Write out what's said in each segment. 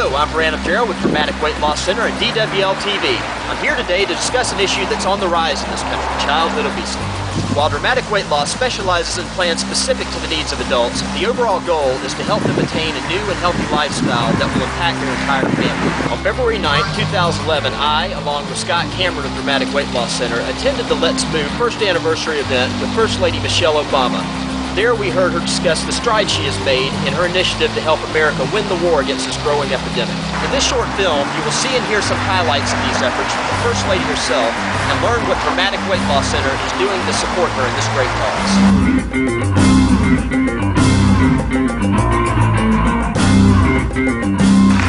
Hello, I'm Brandon Farrell with Dramatic Weight Loss Center and DWL43 I'm here today to discuss an issue that's on the rise in this country, childhood obesity. While Dramatic Weight Loss specializes in plans specific to the needs of adults, the overall goal is to help them attain a new and healthy lifestyle that will impact their entire family. On February 9, 2011, I, along with Scott Cameron of Dramatic Weight Loss Center, attended the Let's Move first anniversary event with First Lady Michelle Obama. There we heard her discuss the strides she has made in her initiative to help America win the war against this growing epidemic. In this short film, you will see and hear some highlights of these efforts from the First Lady herself and learn what Dramatic Weight Loss Center is doing to support her in this great cause.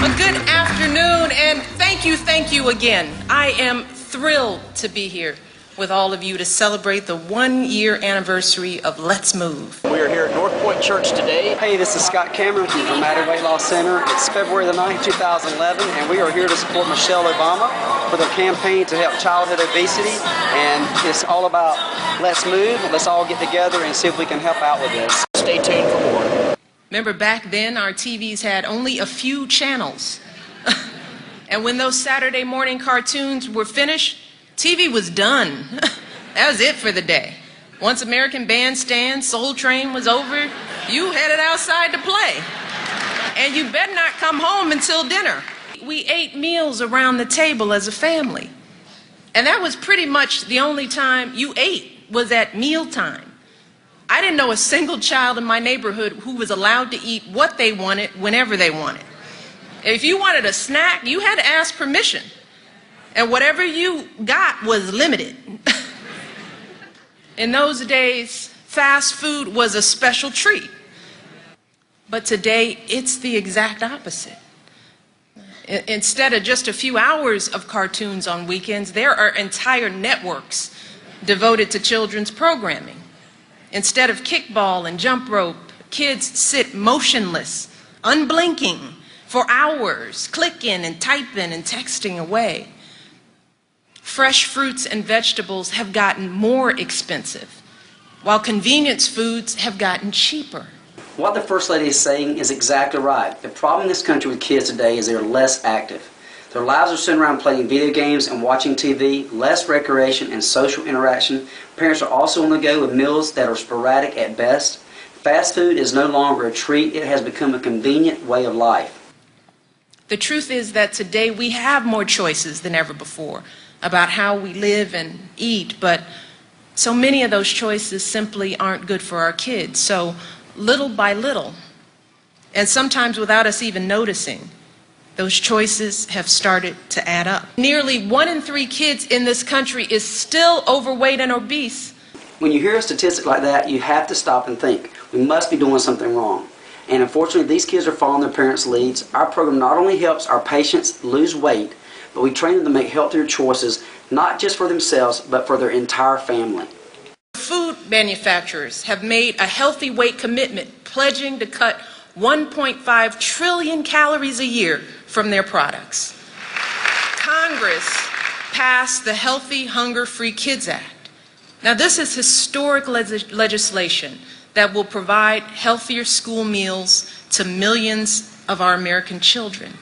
Well, good afternoon, and thank you again. I am thrilled to be here with all of you to celebrate the 1-year anniversary of Let's Move. We are here at North Point Church today. Hey, this is Scott Cameron from Dramatic Weight Loss Center. It's February the 9th, 2011, and we are here to support Michelle Obama for their campaign to help childhood obesity. And it's all about let's move, let's all get together and see if we can help out with this. Stay tuned for more. Remember, back then our TVs had only a few channels. And when those Saturday morning cartoons were finished, TV was done. That was it for the day. Once American Bandstand, Soul Train was over, you headed outside to play. And you better not come home until dinner. We ate meals around the table as a family. And that was pretty much the only time you ate was at mealtime. I didn't know a single child in my neighborhood who was allowed to eat what they wanted whenever they wanted. If you wanted a snack, you had to ask permission. And whatever you got was limited. In those days, fast food was a special treat. But today, it's the exact opposite. Instead of just a few hours of cartoons on weekends, there are entire networks devoted to children's programming. Instead of kickball and jump rope, kids sit motionless, unblinking, for hours, clicking and typing and texting away. Fresh fruits and vegetables have gotten more expensive, while convenience foods have gotten cheaper. What the First Lady is saying is exactly right. The problem in this country with kids today is they're less active. Their lives are centered around playing video games and watching TV, less recreation and social interaction. Parents are also on the go with meals that are sporadic at best. Fast food is no longer a treat, it has become a convenient way of life. The truth is that today we have more choices than ever before about how we live and eat, but so many of those choices simply aren't good for our kids. So little by little, and sometimes without us even noticing, those choices have started to add up. Nearly 1 in 3 kids in this country is still overweight and obese. When you hear a statistic like that, you have to stop and think. We must be doing something wrong. And unfortunately, these kids are following their parents' leads. Our program not only helps our patients lose weight, but we train them to make healthier choices, not just for themselves, but for their entire family. Food manufacturers have made a healthy weight commitment, pledging to cut 1.5 trillion calories a year from their products. Congress passed the Healthy Hunger-Free Kids Act. Now, this is historic legislation that will provide healthier school meals to millions of our American children.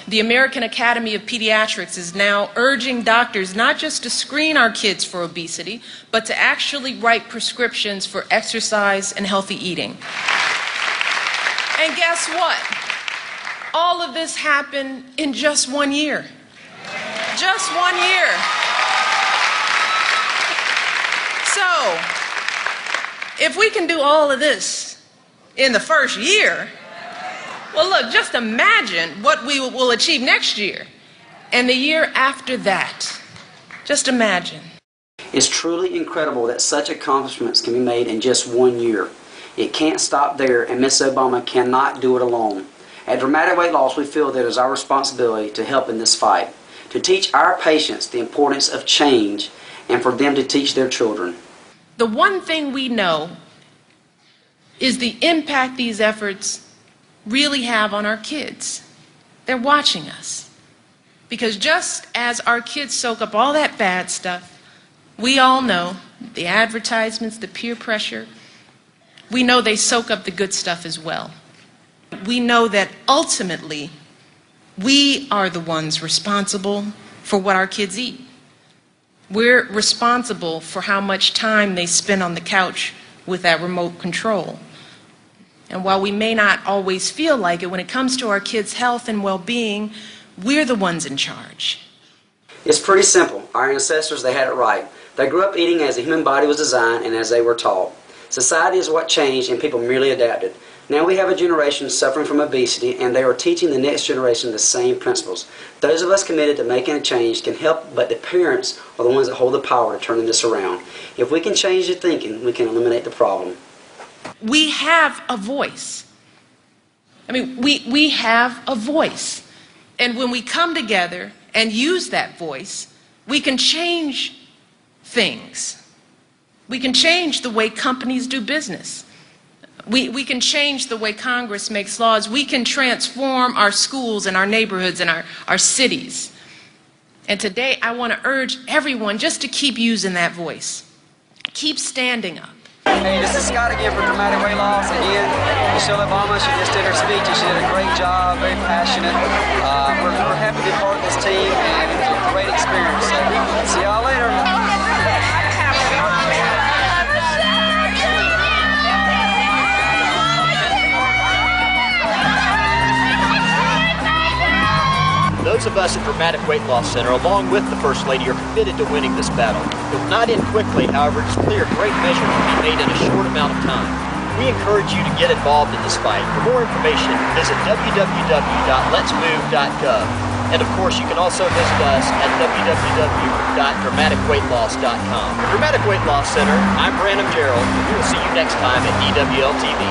The American Academy of Pediatrics is now urging doctors not just to screen our kids for obesity, but to actually write prescriptions for exercise and healthy eating. And guess what? All of this happened in just 1 year. Just 1 year. So, if we can do all of this in the first year, well, look, just imagine what we will achieve next year and the year after that. Just imagine. It's truly incredible that such accomplishments can be made in just 1 year. It can't stop there, and Ms. Obama cannot do it alone. At Dramatic Weight Loss, we feel that it is our responsibility to help in this fight, to teach our patients the importance of change, and for them to teach their children. The one thing we know is the impact these efforts really have on our kids. They're watching us. Because just as our kids soak up all that bad stuff, we all know the advertisements, the peer pressure, we know they soak up the good stuff as well. We know that ultimately We are the ones responsible for what our kids eat. We're responsible for how much time they spend on the couch with that remote control. And while we may not always feel like it, when it comes to our kids' health and well-being, we're the ones in charge. It's pretty simple. Our ancestors, they had it right. They grew up eating as the human body was designed and as they were taught. Society is what changed and people merely adapted. Now we have a generation suffering from obesity, and they are teaching the next generation the same principles. Those of us committed to making a change can help, but the parents are the ones that hold the power to turn this around. If we can change the thinking, we can eliminate the problem. We have a voice. I mean, we have a voice. And when we come together and use that voice, we can change things. We can change the way companies do business. We can change the way Congress makes laws. We can transform our schools and our neighborhoods and our cities. And today I want to urge everyone just to keep using that voice. Keep standing up. Hey, this is Scott again for Dramatic Weight Loss. Again, Michelle Obama, she just did her speech and she did a great job, very passionate. We're happy to be part of this team and it's a great experience. So, see y'all later. Those of us at Dramatic Weight Loss Center, along with the First Lady, are committed to winning this battle. It will not end quickly, however, it's clear great measure can be made in a short amount of time. We encourage you to get involved in this fight. For more information, visit www.letsmove.gov. And of course, you can also visit us at www.dramaticweightloss.com. For Dramatic Weight Loss Center, I'm Brandon Gerald, and we will see you next time at DWL TV.